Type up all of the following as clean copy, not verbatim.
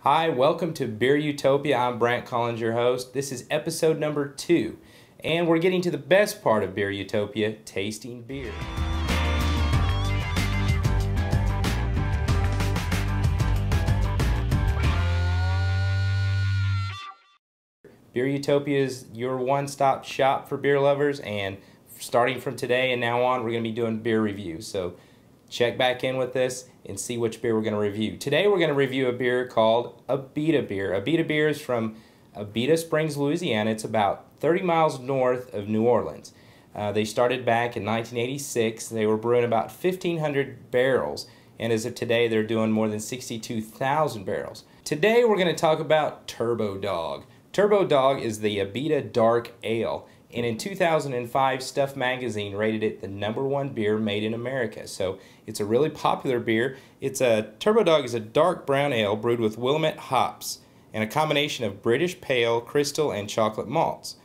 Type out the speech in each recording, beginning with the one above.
Hi, welcome to Beer Utopia. I'm Brant Collins, your host. This is episode number 2, and we're getting to the best part of Beer Utopia, tasting beer. Beer Utopia is your one-stop shop for beer lovers, and starting from today and now on, we're going to be doing beer reviews. So check back in with us and see which beer we're going to review. Today we're going to review a beer called Abita Beer. Abita Beer is from Abita Springs, Louisiana. It's about 30 miles north of New Orleans. They started back in 1986. They were brewing about 1,500 barrels, and as of today they're doing more than 62,000 barrels. Today we're going to talk about Turbodog. Turbodog is the Abita Dark Ale, and in 2005 Stuff Magazine rated it the #1 beer made in America. So it's a really popular beer. Turbodog is a dark brown ale brewed with Willamette hops and a combination of British Pale, Crystal, and chocolate malts.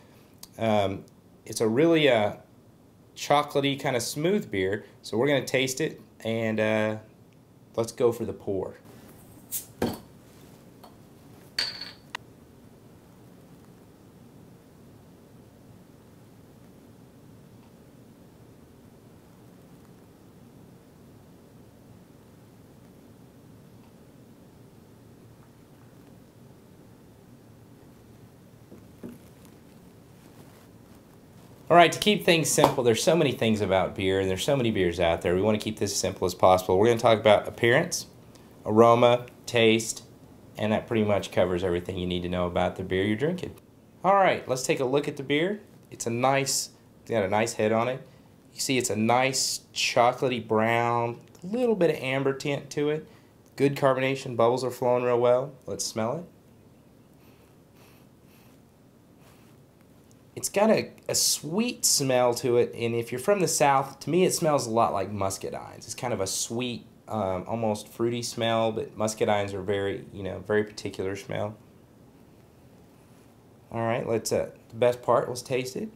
It's a really chocolatey kind of smooth beer. So we're going to taste it, and let's go for the pour. Alright, to keep things simple, there's so many things about beer, and there's so many beers out there. We want to keep this as simple as possible. We're going to talk about appearance, aroma, taste, and that pretty much covers everything you need to know about the beer you're drinking. Alright, let's take a look at the beer. It's got a nice head on it. You see it's a nice chocolatey brown, a little bit of amber tint to it. Good carbonation, bubbles are flowing real well. Let's smell it. It's got a sweet smell to it, and if you're from the South, to me it smells a lot like muscadines. It's kind of a sweet, almost fruity smell, but muscadines are very particular smell. All right, the best part, let's taste it.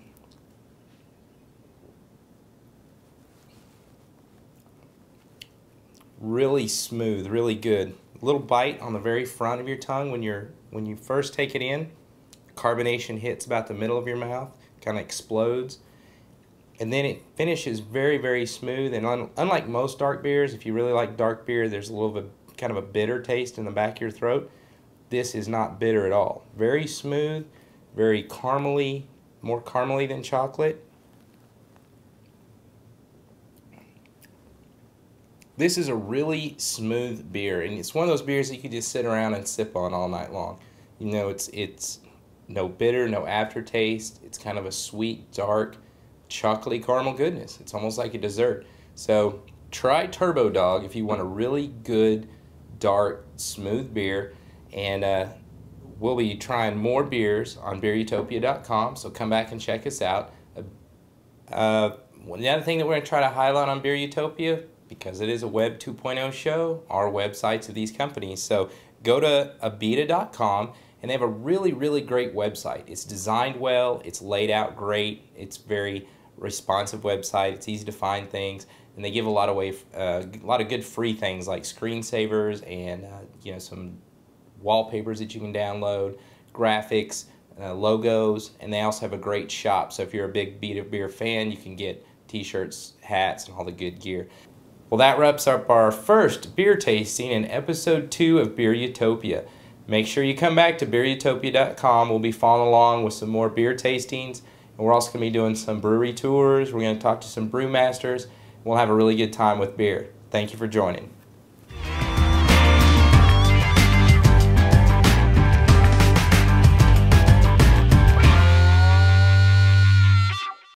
Really smooth, really good. A little bite on the very front of your tongue when you first take it in. Carbonation hits about the middle of your mouth, kind of explodes, and then it finishes very, very smooth. And unlike most dark beers, if you really like dark beer, there's a little bit kind of a bitter taste in the back of your throat. This is not bitter at all. Very smooth, very caramely, more caramely than chocolate. This is a really smooth beer, and it's one of those beers that you could just sit around and sip on all night long. You know, it's no bitter, no aftertaste. It's kind of a sweet, dark, chocolatey caramel goodness. It's almost like a dessert. So try Turbodog if you want a really good, dark, smooth beer. And we'll be trying more beers on beerutopia.com, so come back and check us out. The other thing that we're going to try to highlight on Beer Utopia, because it is a Web 2.0 show, are websites of these companies. So go to abita.com. And they have a really, really great website. It's designed well, it's laid out great, it's very responsive website, it's easy to find things, and they give a lot of good free things like screensavers and some wallpapers that you can download, graphics, logos, and they also have a great shop. So if you're a big Abita Beer fan, you can get t-shirts, hats, and all the good gear. Well, that wraps up our first beer tasting in episode 2 of Beer Utopia. Make sure you come back to beerutopia.com. We'll be following along with some more beer tastings. And we're also going to be doing some brewery tours. We're going to talk to some brewmasters. We'll have a really good time with beer. Thank you for joining.